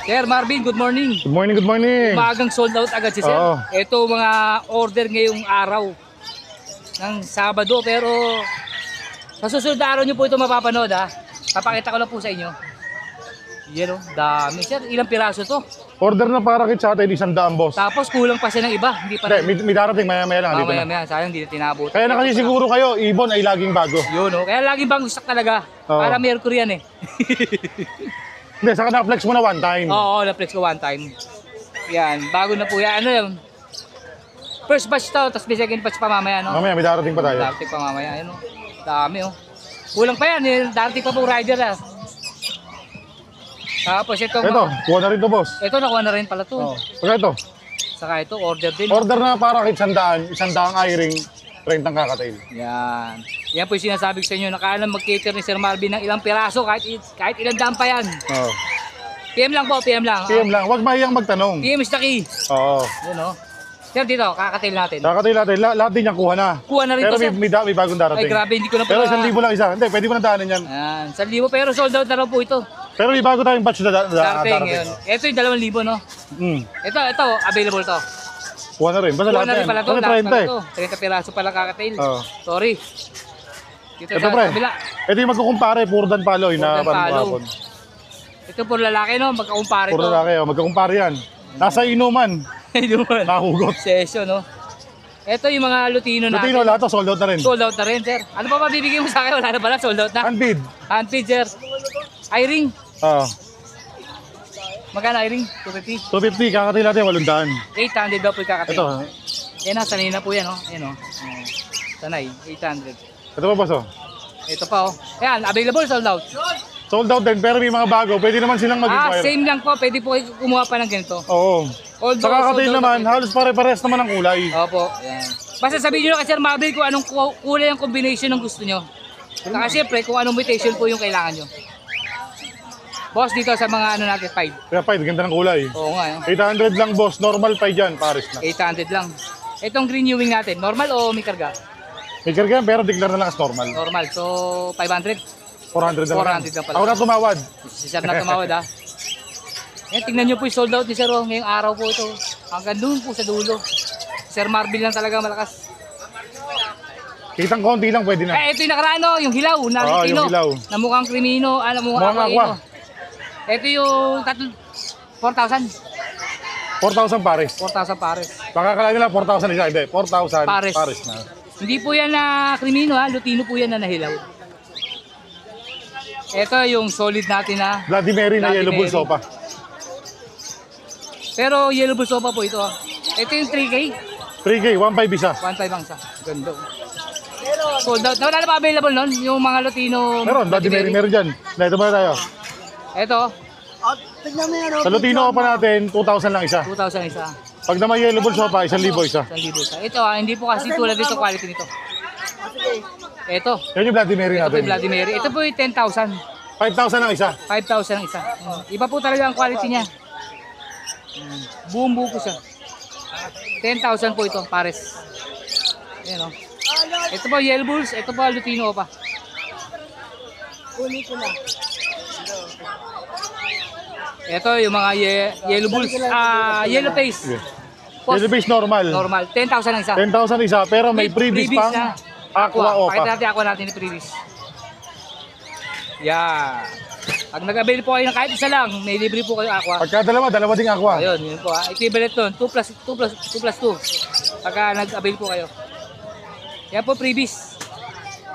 Sir Marvin, good morning. Good morning, good morning. Umagang sold out agad si Sir. Oo. Ito mga order ngayong araw ng Sabado, pero sa susunod na araw nyo po ito mapapanood ha. Papakita ko lang po sa inyo. Yan o, dami Sir. Ilang piraso to? Order na para kit sa atin, 100 boss. Tapos kulang pa siya ng iba. Hindi pa Hindi, may darating maya-maya lang. Dito na. Mamaya, sayang hindi na tinabot. Kaya na kasi siguro kayo, ibon ay laging bago. Yun o, kaya laging bang stock talaga. Oo. Para Mercury yan eh. Hindi, saka na-flex mo na one time. Oo, na-flex ko one time. Yan, bago na po yan. Ano yun? First batch to, tapos may second batch pa mamaya, no? Mamaya, may darating pa tayo. Darating pa mamaya, ano? Dami, oh. Kulang pa yan, eh. Darating pa po rider, ah. Tapos ito, Ito, kuha na rin to, boss. ito nakuha na rin pala to. Oh. Saka ito, Saka ito, order din. order na para kit 100, 100 i-ring, 30 kakatail. Yan. Yan po yung sinasabi ko sa inyo. Nakaalam mag-cater ni Sir Marvin ng ilang piraso, kahit ilang daan pa yan. Oh. PM lang po, PM lang. PM lang, huwag mahiyang magtanong. PM is the key. Oo. Yun, oh. Sir, dito, kakatail natin. Kakatail natin, lahat din niya kuha na. Kuha na rin Pero to, Sir. may bagong Ay, darating. grabe, hindi ko na Pero 1,000 lang isa. Hindi, pwede mo na daanin yan. Yan, 1,000 pero sold out na raw po ito. Pero may bago tayong batch na Starting darating. ngayon. Ito yung 2,000, no? Ito, available to. Kuha na rin, basta Kuha lahat na rin yan. pala to. Ano, Lahat 30 pala eh. to. 30 piraso pala kakatail. Oo. Sorry. Dito Ito sa pre, kabila. ito yung magkukumpare, puro dan paloy na Puro dan palo. panapon. Ito po lalaki, no? Magkakumpare Puro to. na kayo, magkukumpare yan. Nasa inuman, Inuman. nahugot. Session, no? Ito yung mga Lutino natin. Lutino, lahat to sold out na rin. Sold out na rin, sir. Ano pa mabibigay mo sa akin? Wala na pala, sold out na. Unbid. Handfeed, sir. I-ring. Ah, Magkano I-ring? 250. 250, kakatail natin, 800. 800 daw po yung kakatail. Ito, Yan na, sanay na po yan, no? Ayan, no? Sanay, 800. ito pa boss oh. Ito pa, oh. Ayan, available, sold out. Sold out din, pero may mga bago. Pwede naman silang mag-inquire. Same lang po. Pwede po kayo kumuha pa ng ganito. Oo. Although, Sa kakatail sold out naman, na- halos pare-pares naman ang kulay. Opo. Ayan. Basta sabihin nyo na kay Sir Marvin kung anong kulay ang combination ng gusto nyo. Saka siyempre, kung anong mutation po yung kailangan nyo. Boss, dito sa mga ano natin, 5. Kaya pa, ganda ng kulay. Oo nga, 800 lang boss, normal pa dyan, Paris na. 800 lang. Itong green new wing natin, normal o may karga? May karga yan, pero declare na lang as normal. Normal. So, 500. 400 na lang. 400 lang pala. Ako na tumawad. Si Sir na tumawad, ha. Ayan, tingnan nyo po yung sold out ni Sir, oh. Ngayong araw po ito. Hanggang doon po sa dulo. Sir Marvin lang talaga malakas. Kitang konti lang, pwede na. Ito yung nakaraan, no? Yung hilaw, na Oo, Lutino. yung hilaw. Na mukhang krimino, mukhang Mukhang aquino. aqua. Ito yung 4,000. 4,000 Paris. 4,000 pares. Baka akala nila 4,000 isa. Hindi, 4,000 Pares. Paris na. Hindi po yan na krimino, ha? Lutino po yan na nahilaw. Ito yung solid natin, ha? Vladimir na Vladimir. yellow bull sopa. Pero yellow bull sopa po ito, ha? Ito yung 3K. 3K, 1.5 isa. 1.5 ang isa. Ganda. Sold out. Wala na ba available nun? Yung mga Lutino. Meron, Vladimir, meron dyan. Ito ba tayo? Ito, Sa Lutino pa natin, 2,000 lang isa. 2,000 isa. Pag naman yellow bull sopa, 1,000 isa. 1,000 isa. Ito, hindi po kasi tulad dito quality nito. Ito. Yan yung Vladimir Ito po natin. yung Vladimir. Ito po yung 10,000. 5,000 lang isa. 5,000 ang isa. Iba po talaga ang quality niya. Buong buo po siya. 10,000 po ito, pares. Ayan o. Ito po yellow bulls, ito po Lutino pa. Ito yung mga yellow bulls, yellow face. Sige. Yellow base normal. Normal, 10,000 ang isa. 10,000 isa, pero may freebies pang na. aqua Pakita opa. natin aqua natin ni freebies. Yan. Pag nag-avail po kayo ng kahit isa lang, may libre po kayo aqua. Pagka dalawa ding aqua. Ayun, yun po ha. Equivalent nun, 2 plus 2. Pagka nag-avail po kayo. Yan po freebies.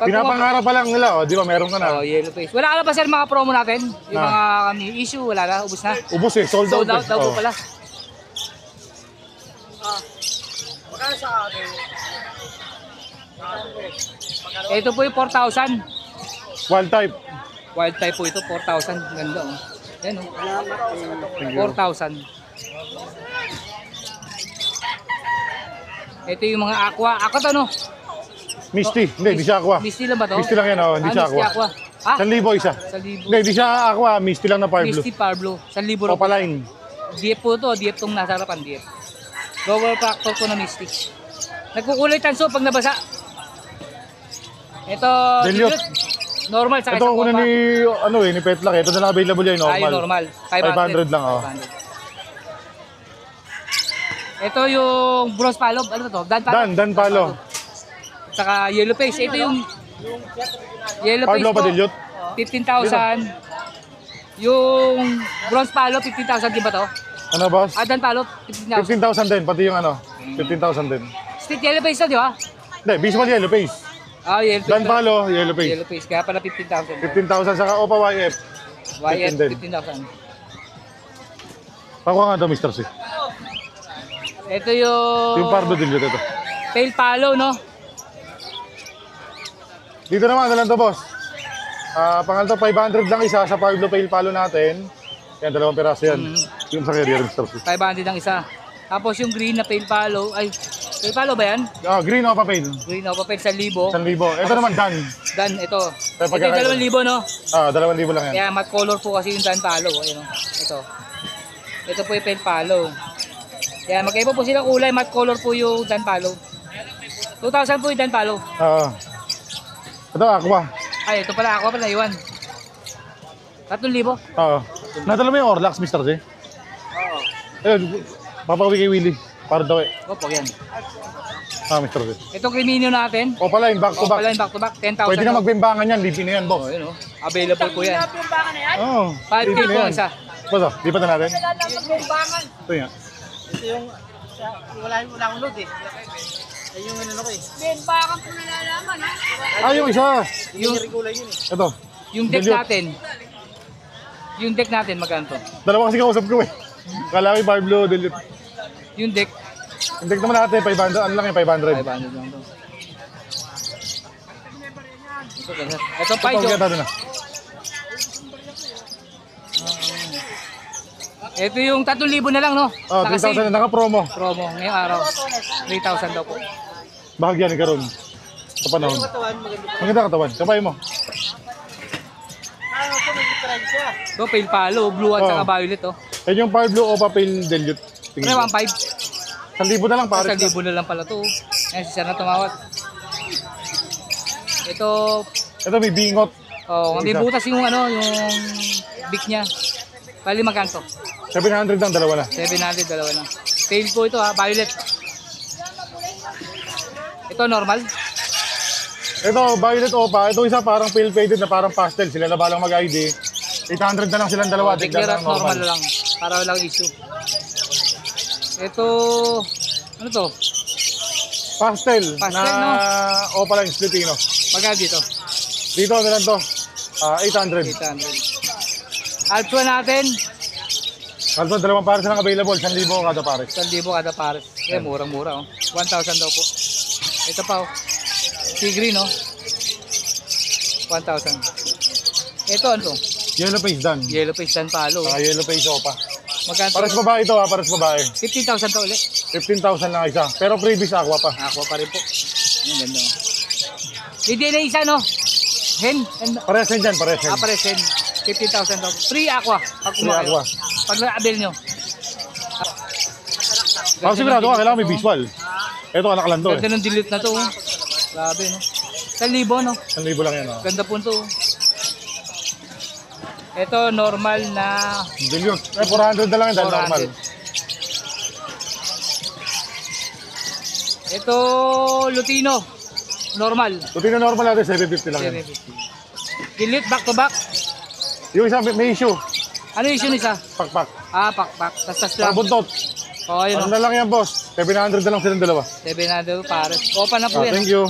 Pinapangarap pa lang nila, oh, di ba meron ka na. Oh, yellow face. Wala ka na ba sir mga promo natin? Yung Ah. mga kami issue, wala na, ubos na. Ubus eh, sold out. Sold out daw po Oh. pala. Ito po yung 4,000. Wild type. Wild type po ito, 4,000. Ganda oh. Yan oh. 4,000. Ito yung mga aqua. Aqua to no? Misty. Hindi siya aqua. Misty lang ba to? Misty lang yan, oh. Hindi siya Misty aqua. Ha? 1,000 isa. 1,000. Hindi siya aqua. Misty lang na fire blue. Misty Power Blue. 1,000 rin. Opaline. DF po to. DF tong nasa harapan. DF. Lower factor po na Misty. Nagkukulay tanso pag nabasa. Ito, Dilute. Normal sa Ito isang una compact. ni Petlock. Ito na lang available yan, normal. Ay, normal. 500 lang, oh. 500. Ito yung bronze palo. Ano to? Dan palo. Saka yellow face. Ito yung yellow face Pablo po. Padillot. 15,000. Yung bronze palo, 15,000 din ba to? Ano, boss? Dan palo, 15,000. 15,000 din, pati yung ano, 15,000 din. Street yellow face to, di ba? Hindi, visual yellow face. Yellow face. Dan palo, yellow face. Yellow face. Kaya pala 15,000. 15,000 saka Opa YF. YF, 15 din. 15,000. Pakuha nga daw, Mr. C. Ito yung... Yung Pardo Dillot ito. Pale palo, no? Dito naman, ano lang to, boss? Pangal to, 500 lang isa sa Pablo Pale Palo natin. Yan, 2 piraso yan. Yung sa carrier, Mr. C. 500 ang isa. Tapos yung green na pale palo, ay, pale palo ba yan? Green Opa Pale. Green na papel, 1,000. 1,000. Ito naman, Dan. Dan, ito. Kaya Ito yung 2,000, no? 2,000 lang yan. Kaya matte color po kasi yung dan palo. Ayun, no? Ito. Ito po yung pale palo. Kaya magkaiba po silang kulay, matte color po yung dan palo. 2,000 po yung dan palo. Ito, Aqua. Ay, ito pala, ako pala naiwan. 3,000. Nadala mo yung Orlax, Mr. C? Oo. Ayun, papawi kay Willie. Para daw eh. Opo, yan. Mr. C. Ito Criminio natin. O pala, back to back. Pala yung back to back, 10,000. Pwede na magbimbangan yan, libre na yan, boss. Oh, yun, oh. Available po yan. Oo, 5K libre po na ang yan. isa. Boss, lipat na natin. Ito yan. Ito yung wala akong load eh. Ay yung ano ko eh. Benbakan ko nalalaman ha. Yung isa. Yung, Kulay yun eh. Ito. yung deck Dilute. natin. Yung deck natin, magkano to? Dalawa kasi kausap ko eh. Kala ko yung Pablo Dillot. Yung deck, Yung deck naman natin, 500. Ano lang yung 500? 500 lang to. Ito pa Ito, ito. natin na. Ito yung 3,000 na lang, no? 3,000 na naka-promo. Promo, ngayong araw. 3,000 daw po. Bahagyan ni Karon. Sa panahon. Maganda katawan. Kapay mo. Ano ko may diferensya. Ito, pale palo, blue at saka violet, oh. Yan yung Pablo Opa Pale Dillot. Ano, 1,500? 1,000 na lang pare. 1,000 na lang pala to. Ayan, si Sir na tumawat. Ito, Ito may bingot. may butas yung ano, yung beak niya. Bali magkanto. 700 lang, dalawa na. 700, dalawa na. Pale po ito ha, violet. Ito normal. Ito, Violet Opa. Ito isa parang pale faded na parang pastel. Sila na balang mag-ID. 800 na lang silang dalawa. Declare at normal lang. Para walang issue. Ito, ano to? Pastel, Pastel, na no? Opa lang, Splitino. Magkano dito? Dito, ano lang to? 800. 800. Alpha natin, Alto, dalawang pares lang available. 1,000 kada pares. 1,000 kada pares. Eh, murang-mura oh. 1,000 daw po. Ito pa oh. Sea green oh. 1,000. Ito ano to? Yellow face dan. Yellow face dan palo. Yellow face Opa. Magkano? Pares babae ito pares babae. 15,000 to ulit. 15,000 lang isa. Pero previous aqua pa. Aqua pa rin po. Ang ganda oh. Hindi na isa no? Hen? Pares yan dyan, pares yan. Pares hen. 15,000 daw. Free aqua. Pag Free kumain. aqua. Pag na-avail nyo. Sigurado ka, kailangan may visual. Ito, anak lang to eh. Ganda ng delete na to. Oh. Grabe no. 1,000 no? 1,000 lang yan. Oh. Ganda po ito. Ito normal na Dilute. 400 na lang yan, dahil normal. 400. Ito Lutino. Normal. Tuti na normal natin, 750 lang yan. 750. Delete back to back. Yung isa, may issue. Ano yung issue nisa? Pakpak. Pakpak. Tas lang. Buntot. Oo, yun. Ano na lang yan, boss? 700 na lang silang dalawa. 700 pares. Open na po yan. Thank you.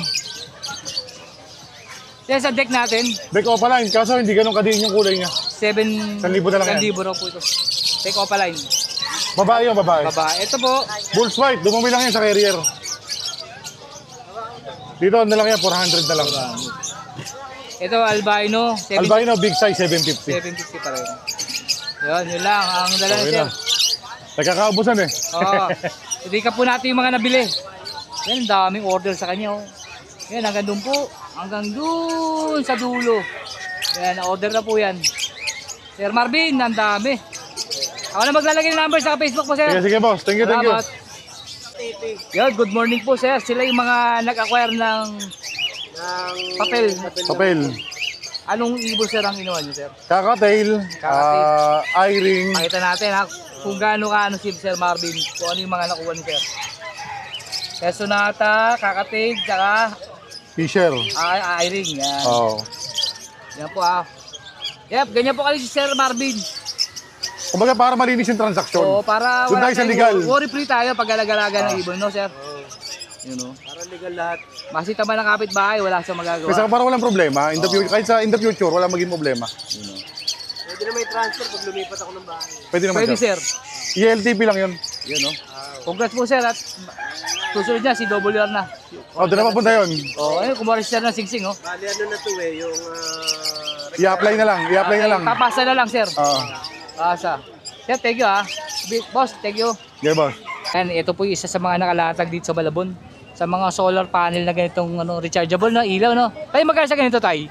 Yan sa deck natin. Back Opa line, kaso hindi ganun kadiin yung kulay niya. 1,000 na lang yan. 1,000 raw po ito. Deck Opaline. Babae yung babae. Baba. Ito po. Bulls white, dumami lang yan sa carrier. Dito na lang yan, 400 na lang. Ito albino. Albino, big size, 750. 750 pa rin. Yun lang. Ang dala Okay niya. na. Nagkakaubusan eh. Oo. Hindi ka po natin yung mga nabili. Yan, daming order sa kanya. Oh. Yan, hanggang doon po. Hanggang doon sa dulo. Yan, order na po yan. Sir Marvin, ang dami. Ako na maglalagay ng number sa Facebook po, sir. Sige, sige boss. Thank you, thank you. Salamat. Yan, good morning po, sir. Sila yung mga nag-acquire ng papel. Papel. Anong ibon sir ang inuwan niyo, sir? Kakatail, eye-ring, Pakita natin ha, kung gaano ka si Sir Marvin, kung ano yung mga nakuha ni Sir. Sonata, Kakatail, tsaka fisher. eye-ring. Yan. Oo. Yan po ah. Yep, ganyan po kali si Sir Marvin. Kumbaga para malinis yung transaksyon. Oo, para Doon wala tayo sa legal. worry free tayo pag alagalaga ng ibon, no Sir? Yun know. Para legal lahat. Masita man ng kapitbahay, wala siyang magagawa. Kasi para walang problema, kahit sa in the future, wala maging problema. Pwede na may transfer pag lumipat ako ng bahay. Pwede naman Pwede sir. Sir. ELTP lang yun. Yun no. Congrats po Sir at susunod niya si WR na. Doon na papunta yun. Ayun, kumuha si Sir ng singsing, oh. Bali ano na to eh, yung... I-apply na lang, i-apply na lang. Papasa na lang, Sir. Oo. Pasa. Sir, thank you ha. Boss, thank you. Okay, boss. And ito po yung isa sa mga nakalatag dito sa Malabon. Sa mga solar panel na ganitong rechargeable na ilaw, no? Tayo magkano sa ganito, Tay?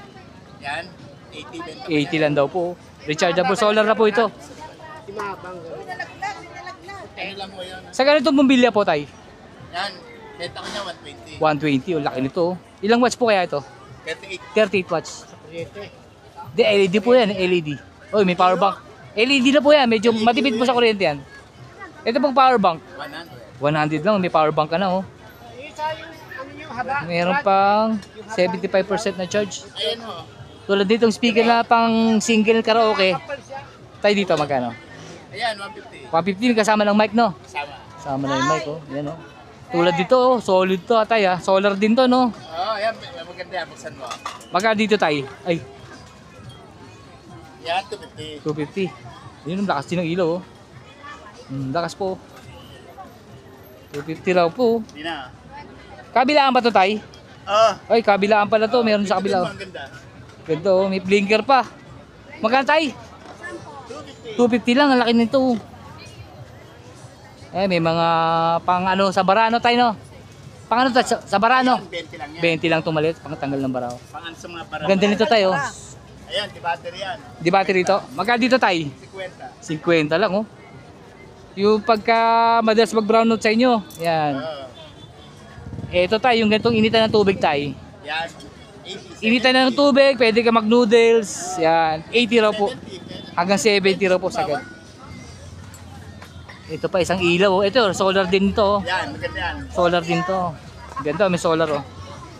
Yan, 80 benta. 80 lang daw po. Rechargeable solar na po ito. Timabang. Ano lang mo yan? Sa ganitong bumbilya po, Tay? Yan, benta ko niya 120. 120, oh, laki nito. Ilang watts po kaya ito? 38. 38 watts. Di, LED po yan, LED. Oh, may power bank. LED na po yan, medyo matipid po sa kuryente yan. Ito pong power bank. 100 lang, may power bank ka na, oh. Meron pang 75% na charge. Ayan mo. Tulad ditong speaker na pang single karaoke. Tayo dito magkano? Ayan, 150. 115 kasama ng mic, no? Sama. Kasama na yung mic, oh. Yan, oh. Tulad dito, oh. Solid to, atay, ah. Solar din to, no? Oo, ayan, maganda yan. Buksan mo. Magkano dito, tay? Ay, Yan, 250. 250. Yun, ang lakas din ng ilaw, oh. Lakas po. 250 raw po. Hindi na. Kabilaan ba to, tay? Oo. Ay, kabilaan pala to. Meron sa kabila, oh. Ang ganda. Ganda, oh. May blinker pa. Magkano, tay? 250 lang, ang laki nito. Eh, may mga pang ano sa barano tayo, no? Pang ano sa barano? 20 lang yan. 20 lang tumalit, pang tanggal ng baraw. Pangan sa mga para. Ganda nito tayo. Ayan, di battery yan. Di ba rito? Magkano dito tayo? 50. 50 lang, oh. Yung pagka madalas mag-brown note sa inyo, yan. Oo. Ito tayo, yung ganitong initan ng tubig tayo. Yan. 80. Initan ng tubig, pwede ka mag-noodles, yan. 80 raw po. Hanggang 70 raw po sa ganito. Ito pa isang ilaw, oh. Ito, solar din to. Oh. Yan, maganda yan. Solar din to. Ganda, may solar, oh.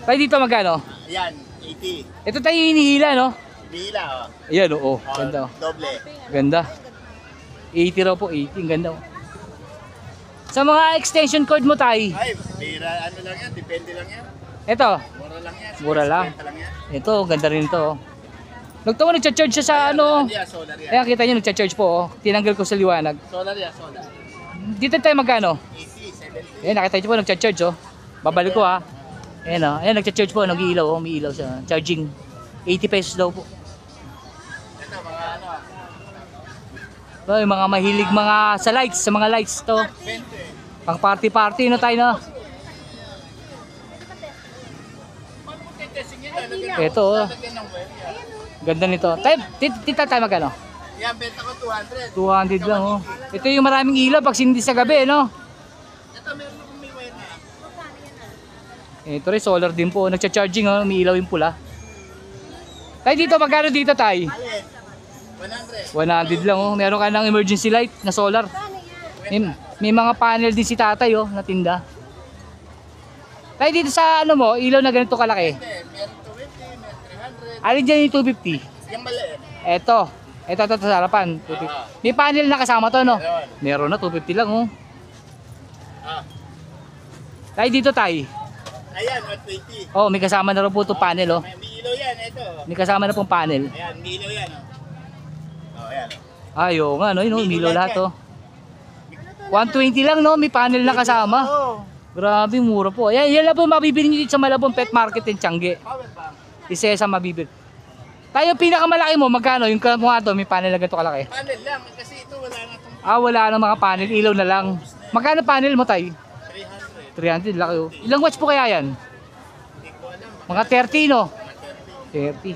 Tayo dito magkano? Ayan, 80. Ito tayo yung hinihila, no? Bihila, oh. Ayan, oo. Oh, Ganda, oh. doble. Ganda. 80 raw po, 80. Ang ganda, oh. Sa mga extension cord mo, tay. Ay, bira, ano lang yan, depende lang yan. Ito, Mura lang yan. Mura lang. 50 lang yan. ito, ganda rin ito, oh. Nagtawa, nagcha-charge siya sa ano. Yan, solar yan. Ayan, kita nyo, nagcha-charge po, oh. Tinanggal ko sa liwanag. Solar yan, solar. Dito tayo magkano? 80, 70. Ayan, nakita nyo po, nagcha-charge, oh. Babalik ko, ha. Ayan, oh. Ayan, nagcha-charge po, nag-iilaw, oh. May ilaw siya. Charging. 80 pesos daw po. Ito, mga ano, Ito, yung mga mahilig mga sa lights, sa mga lights to. 20. Pang party-party, no tayo, no? Testing yan, lalagyan Ito, oh. lalagyan ng wire yan. Ganda nito. Tayo, tita tayo magkano? Yan, benta ko 200. 200 lang, oh. Ito yung maraming ilaw pag sindi sa gabi, no? Ito, meron akong may wire na. Ito rin, solar din po. Nagcha-charging, oh. May ilaw yung pula. Tayo dito, magkano dito tayo? Alin? 100. 100 lang, oh. Meron ka ng emergency light na solar. May mga panel din si tatay, oh, na tinda. Tayo dito sa ano mo, ilaw na ganito kalaki. Meron 20, meron 300. Alin dyan yung 250? Yung maliit. Ito sa harapan. 250. May panel na kasama to, no? Meron na, 250 lang, oh. Ah. Tayo dito, tayo. Ayan, 120. Oh, may kasama na rin po itong panel, oh. May ilaw yan, ito. May kasama na pong panel. Ayan, may ilaw yan. Oh, ayan. Ay, oo nga, no? Yun, umilaw lahat, oh. 120 lang, no? May panel na kasama. Oh. Grabe, mura po. Yan lang po mabibili nyo dito sa Malabon Pet Market in Tiangge. Power bank. Isa sa mabibili. Tayo pinakamalaki mo, magkano? Yung kamukha to, may panel na ganito kalaki. Panel lang, kasi ito wala na itong Wala na mga panel, ilaw na lang. Magkano panel mo, tay? 300. 300, laki, oh. Ilang watts po kaya yan? Hindi ko alam. Mga 30, no? 30.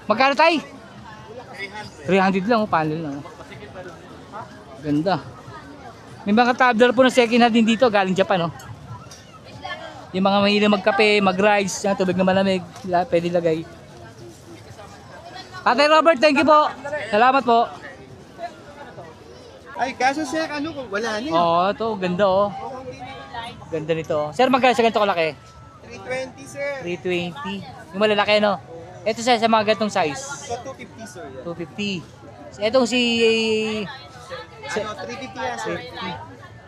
Magkano, tay? 300 lang, oh, panel lang. Oh. Ganda. May mga tabler po na second hand din dito, galing Japan, no? Yung mga mahilig magkape, mag-rice, yan, tubig na malamig, pwede lagay. Tatay Robert, thank you po. Salamat po. Ay, kaso sir, ano ko? Wala na. Oo, ito, ganda oh. Ganda nito. Sir, magkano sa ganito kalaki? 320 sir. 320. Yung malalaki, no? Ito sa mga ganitong size. So 250 sir. 250. Itong si... Ano, 350 yan sir.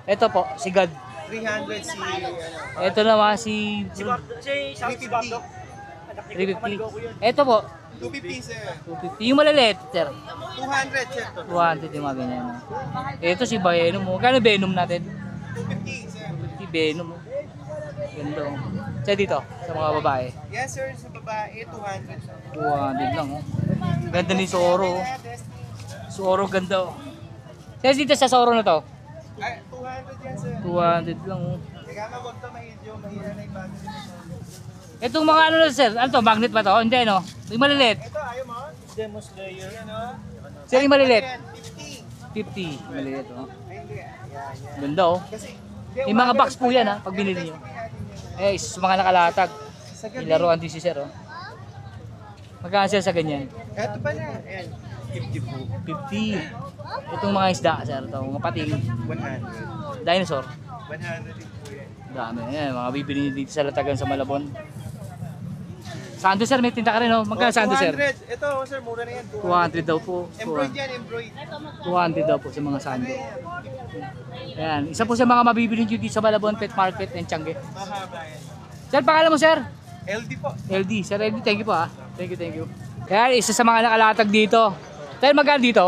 Ito po, si God. 300 si ano. Ito naman si... 350. 350. Ito po, 250 sir. 250. Yung malaliit, sir. 200 sir. 200 yung mga ganyan. No? Ito si Venom mo. Kano Venom natin? 250 sir. 250 Venom mo. Ganda oh. Sa dito, sa mga babae. Yes sir, sa babae 200 sir. 200 lang oh. Ganda ni Soro oh. Soro ganda oh. Sa dito sa Soro na to? Ay, 200 yan sir. 200 lang oh. Kaya nga wag to mahidyo, mahina na yung bago. Itong mga ano na sir, ano to, magnet ba to? Hindi no? Yung maliliit. Ito, ayaw mo? Demo slayer. Ano? Sir, yung maliliit. 50. 50. Maliliit oh. Ay, hindi. Yan. Ganda oh. Kasi, Yung mga box po yan ha, pag binili nyo. Eh, sa mga nakalatag. Ilaruan din si sir oh. Magkano sir sa ganyan? Ito pa na. Ayan. 50 po. 50. Itong mga isda sir, ito, mga pating. 100. Dinosaur. 100 din po yan. Dami. Yan, mga bibili nyo dito sa Latagan sa Malabon. Sando sir, may tinta ka rin oh. Magkano sando sir? 200. Ito, sir, mura na yan. 200 daw po. Embroid yan, embroid. 200 daw po sa mga sando. Ayan, isa po sa mga mabibili nyo dito sa Malabon Pet Market and Tiangge. Mahaba yan. Sir, pangalan mo sir? LD po. LD. Sir LD, thank you po ha. Thank you. Kaya isa sa mga nakalatag dito. Tayo magkano dito?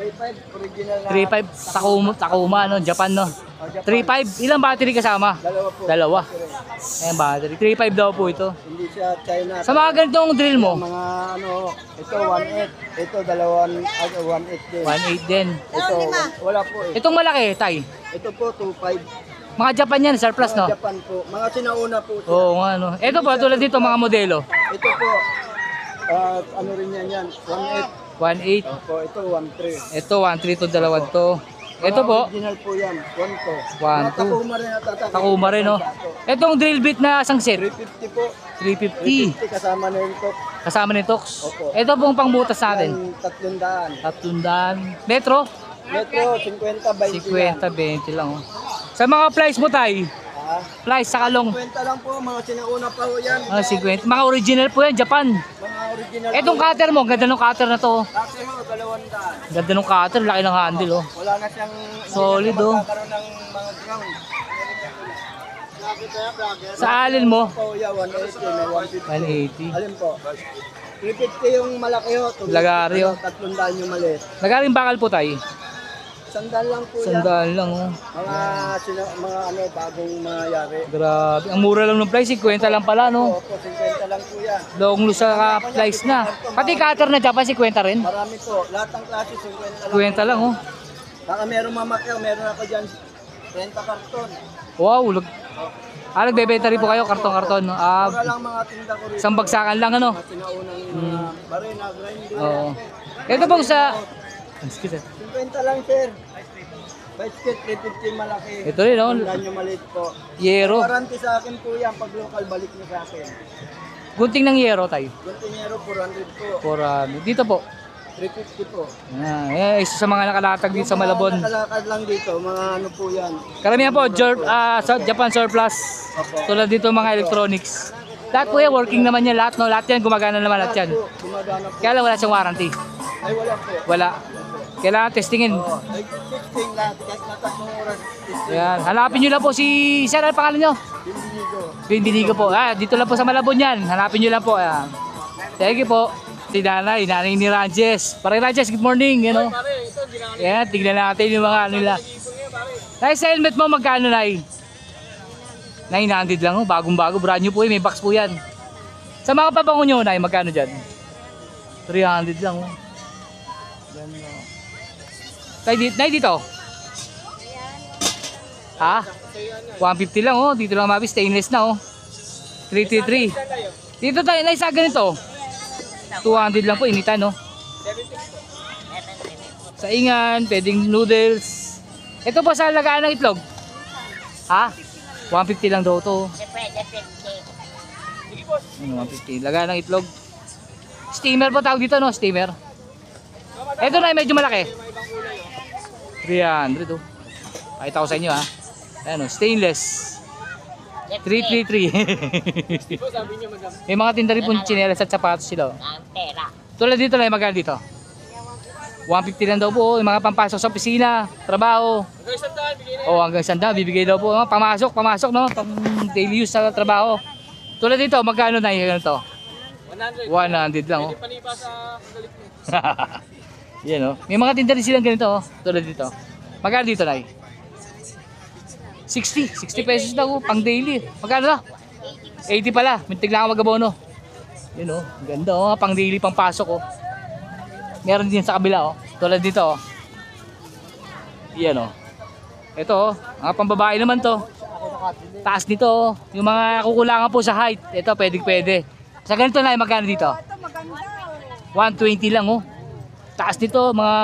35 original na. 3.5 Takuma no, Japan no. 3.5 ilang battery kasama? Dalawa po. Dalawa. Ayan battery. 3.5 daw po ito. Hindi siya China. Sa mga ganitong drill mo? Mga ano, ito 1.8. Ito 1.8 din. 1.8 din. Ito, wala po eh. Itong malaki, tay. Ito po 2.5. Mga Japan yan, surplus no? Japan po. Mga sinauna po siya. Oo nga no. Ito po, tulad dito mga modelo. Ito po, ano rin yan, 1.8. 1.8. Opo, ito 1.3. Ito 1.3 to dalawang to. Ito po, Original po yan, 1.2. 1.2. Takuma rin natatakot. Takuma rin no. Itong drill bit na isang set, 350 po. 350. 350 kasama na yung top. Kasama ni Tox. Opo. Ito pong pangbutas natin. Yan, 300. 300. Metro? Metro, 50, 20 50, 20 lang. Oh. Sa mga flies mo tay, flies sa kalong. 50 lang po, mga sinauna pa po yan. 50. Mga original po yan, Japan. Mga original Etong po. cutter mo, ganda ng cutter na to. Kasi mo, 200. Ganda ng cutter, laki ng handle oh. Wala na siyang Solid, hindi na oh. magkakaroon ng mga ground. Sa alin mo? Po, yeah, 180, may 150. 180. Alin po? 350 yung malaki ho. Lagari, oh. 300 yung maliit. Nagaling bakal po tay. Sandal lang po yan. Sandaan lang oh. Mga ano, bagong mayari. Grabe. Ang mura lang ng flies, 50 lang pala no. Opo, 50 lang po yan. Long loose sa flies na. Pati cutter na Japan, 50 rin. Marami po. Lahat ng klase, 50 lang. 50 lang oh. Baka meron mamakyaw, meron ako dyan 30 karton. Wow. Nagbebenta rin po kayo, karton-karton. No? Mura lang mga tinda ko rin. Isang bagsakan lang ano. Mga sinaunang mga barena, grinder. Oo. Ito pong sa... Excuse me. 50 lang, sir. Basket, 350 malaki. Ito rin oh. Tandaan nyo maliit po. Yero. Warranty sa akin po yan. Pag local, balik nyo sa akin. Gunting ng yero tayo. Guntingero, 400 po. Dito po. 350 po. Isa sa mga nakalatag dito sa Malabon. Nakalakad lang dito, mga ano po yan. Karamihan po, sa Japan surplus. Tulad dito mga electronics. Lahat po yan, working naman yan lahat. No? Lahat yan, gumagana naman lahat yan. Po, gumagana po. Kaya lang wala siyang warranty. Ay, wala po. Wala. Kailangan testingin. Oo. Ay, testing lahat. Kahit natatlong oras, testing. Yan. Hanapin nyo lang po si... Sir, ano pangalan nyo? Binigo. Binigo po. Dito lang po sa Malabon yan. Hanapin nyo lang po. Ayan. Thank you po. Si nanay ni Ranjes. Pare Ranjes, good morning. You know? Yan, tignan natin yung mga ano nila. Nay, sa helmet mo magkano, Nay? 900 lang, oh. Bagong-bago. Brand new po may box po yan. Sa mga pabango nyo, Nay, magkano dyan? 300 lang, oh. Nay, dito? Ha? 150 lang, oh. Dito lang mabis. Stainless na, oh. 333. Dito tayo, Nay, sa ganito. 200 lang po, initan, no? Sa ingan, pwedeng noodles. Ito po sa lagaan ng itlog. Ha? 150 lang daw to. 150. Lagaan ng itlog. Steamer po tawag dito, no? Steamer. Ito na, medyo malaki. 300, oh. Pakita ko sa inyo, ha. Ayan, oh, stainless. 333. May mga tinda rin po chinelas at sapatos sila, oh. Tulad dito na, magkano dito? 150 lang daw po, yung mga pampasok sa opisina, trabaho. Hanggang 100 bibigay daw po. Pamasok, no? Pang daily use sa trabaho. Tulad dito, magkano na yun to? 100 lang, oh. Yan, oh. May mga tinda rin silang ganito, oh. Tulad dito. Magkano dito, Nay? 60 pesos daw, oh. Pang daily. Magkano na? 80 pala. Mintig lang ako mag-abono. Yan, oh. Ganda, oh. Pang daily, pang pasok, oh. Meron din sa kabila, oh. Tulad dito, oh. Yan, oh. Ito, oh. Mga pambabae naman to. Taas nito, oh. Yung mga kukulangan po sa height. Ito, pwede. Sa ganito na, magkano dito? 120 lang, oh. Taas nito, mga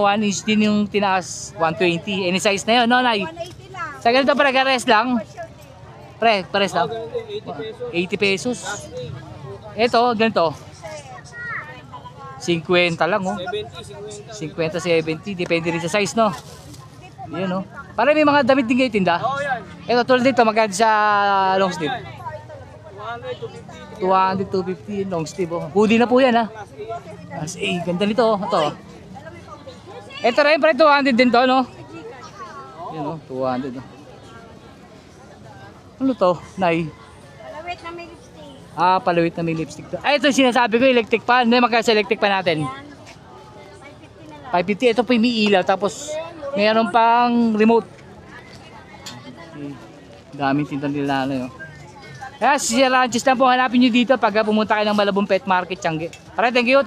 1 inch din yung tinaas. 120. Any size na yun, no, Nay? 180 lang. Sa ganito, pares lang. Pares lang. 80 pesos. Ito, ganito. 50 lang, oh. 50, 70. Depende rin sa size, no? Yan, no? Para may mga damit din kayo tinda. Ito, tulad dito, magkano sa long sleeve? 200, 250 long sleeve, oh. Hoodie na po yan, ha? Ganda nito, oh. Ito. Ito rin, pre, 200 din to, no? Yan, oh, 200, oh. Ano to, Nay? Palawit na may lipstick. Palawit na may lipstick to. Ito yung sinasabi ko, electric pan. Hindi, magkano sa electric pan natin? 550 na lang. 550. Ito po yung may ilaw. Tapos, mayroon pang remote. Daming tinta nila, ano yun. Kaya, si Ranches lang po, hanapin nyo dito pag pumunta kayo ng Malabon Pet Market, Tiangge. Pare, thank you.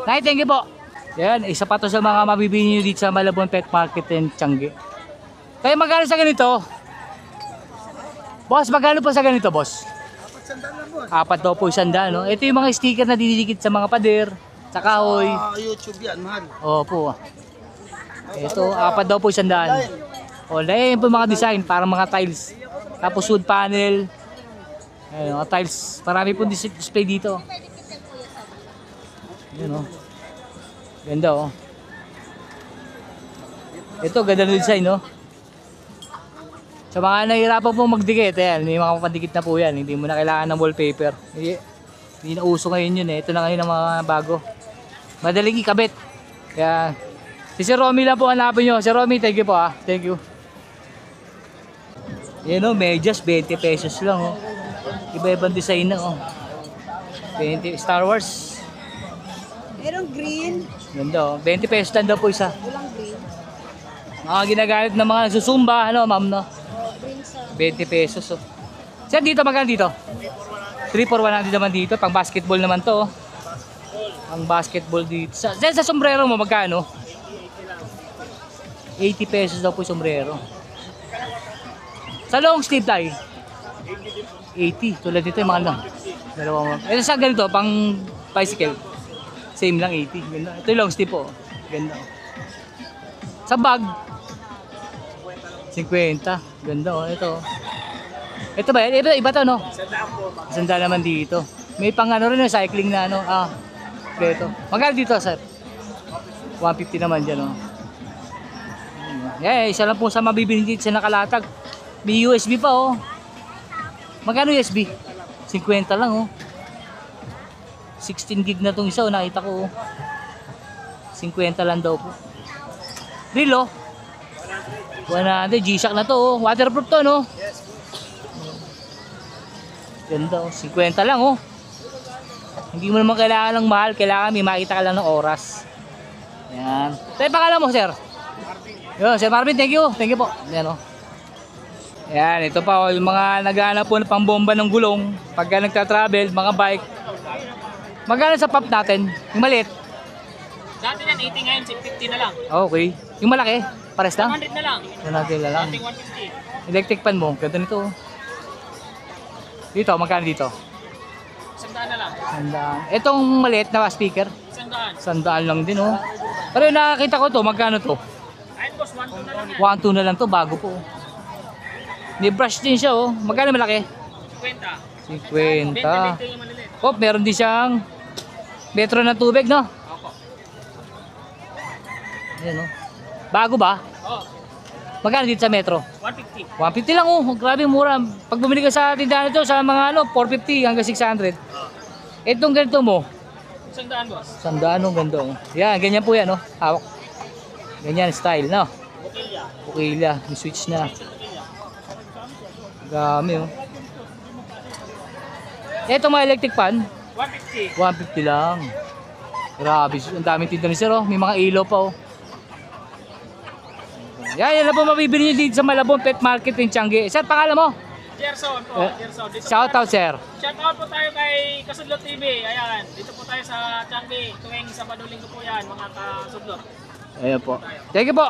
Nay, thank you po. Yan, isa pa to sa mga mabibili nyo dito sa Malabon Pet Market in Tiangge. Kaya magkano sa ganito? Boss, magkano po sa ganito, boss? 4 daw po 100, no? Ito yung mga sticker na didikit sa mga pader, sa kahoy. YouTube yan, mahal. Opo. Ito, 4 daw po 100. O, yan po mga design, para mga tiles. Tapos wood panel. Ayan, mga tiles. Marami po display dito. Yan, oh. Ganda, oh. Ito, ganda ng design, no? Sa mga nahihirapan po magdikit, ayan, may mga papadikit na po yan. Hindi mo na kailangan ng wallpaper. Hindi na uso ngayon yun, eh. Ito na ngayon ang mga bago. Madaling ikabit. Kaya, si Sir Romy lang po hanapin nyo. Sir Romy, thank you po, ha. Thank you. Yan, oh, medyas, 20 pesos lang, oh. Iba-ibang design na, oh. 20, Star Wars. Merong green. Ganda, oh. 20 pesos lang daw po isa. Walang green. Mga ginagamit ng mga susumba, ano, ma'am, no? Green sa... 20 pesos, oh. Sir, dito, magkano dito? 3 for 100 naman dito. Pang basketball naman to, oh. Ang basketball dito. Sa sombrero mo, magkano? 80 pesos daw po yung sombrero. Sa long sleeve tayo? 80. Tulad dito yung mga lang. Dalawa mo. Ito sa ganito, pang bicycle. Same lang, 80. Ganda. Ito yung long sleeve po. Ganda. Sa bag, 50. Ganda, oh. Ito. Ito ba yan? Iba to, no? Sanda naman dito. May pang ano rin, cycling na ano. Ito. Magkano dito, sir? 150 naman dyan, oh. Yeah, isa lang po sa mabibili dito sa nakalatag. May USB pa, oh. Magkano USB? 50 lang, oh. 16 gig na tong isa, oh. Nakita ko, oh. 50 lang daw po. Real, oh. 100. G-Shock na to, oh. Waterproof to, no? Ganda, oh. 50 lang, oh. Hindi mo naman kailangan ng mahal. Kailangan may makita ka lang ng oras. Yan. Tayo pangalan mo, sir? Yo, Sir Marvin, thank you. Thank you po. Yan, oh. Yan, ito pa, oh, yung mga naghahanap po ng pambomba ng gulong. Pagka nagta-travel, mga bike. Magkano sa pump natin? Yung maliit? Dati yan, 80 ngayon, 50 na lang. Okay. Yung malaki? Pares lang? 100 na lang. 100 na lang. Dating 150. Electric pan mo. Ganda nito, oh. Dito, magkano dito? 100 na lang. 100. Itong maliit na speaker? 100. 100 lang din, oh. Pero yung nakakita ko to, magkano to? Ayun boss, 1-2 na lang yan. 1-2 na lang to, bago po. May brush din siya, oh. Magkano malaki? 50. 50. 20 yung maliliit. Oh, meron din siyang metro ng tubig, no? Opo. Ayan, no? Bago ba? Oh, Magkano dito sa metro? 150. 150 lang, oh. Grabe, mura. Pag bumili ka sa tindahan ito, sa mga ano, 450 hanggang 600. Itong ganito mo, 100, boss. 100, oh, ganda, oh. Yan, ganyan po yan, no? Hawak. Ganyan, style, no? Bukilya. Bukila, yung switch na. Bukilya. Dami, oh. Ito mga electric fan, 150. 150 lang. Grabe, ang daming tinda ni sir, oh. May mga ilaw pa, oh. Yan na po mabibili nyo dito sa Malabon Pet Market in Tiangge. Sir, pangalan mo? Gerson po. Eh, Gerson. Dito Shout out, sir. Shout out po tayo kay Kasudlot TV. Ayan. Dito po tayo sa Tiangge. Tuwing Sabado-Linggo po yan, mga kasudlot. Ayan po. Thank you po.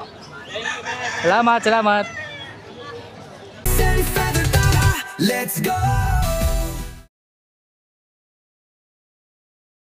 Thank you, man. Salamat, salamat. Let's go!